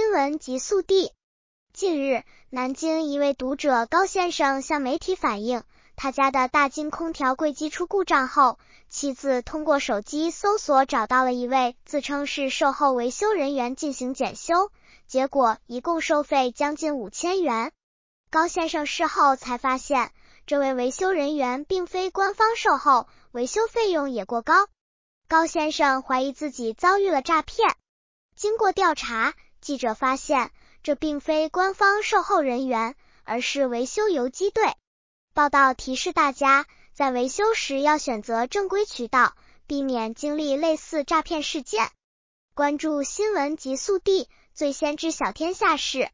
新闻极速递。近日，南京一位读者高先生向媒体反映，他家的大金空调柜机出故障后，妻子通过手机搜索找到了一位自称是售后维修人员进行检修，结果一共收费将近5000元。高先生事后才发现，这位维修人员并非官方售后，维修费用也过高。高先生怀疑自己遭遇了诈骗。经过调查，记者发现这并非官方售后人员，而是维修游击队。报道提示大家，在维修时要选择正规渠道，避免经历类似诈骗事件。关注新闻极速递，最先知晓天下事。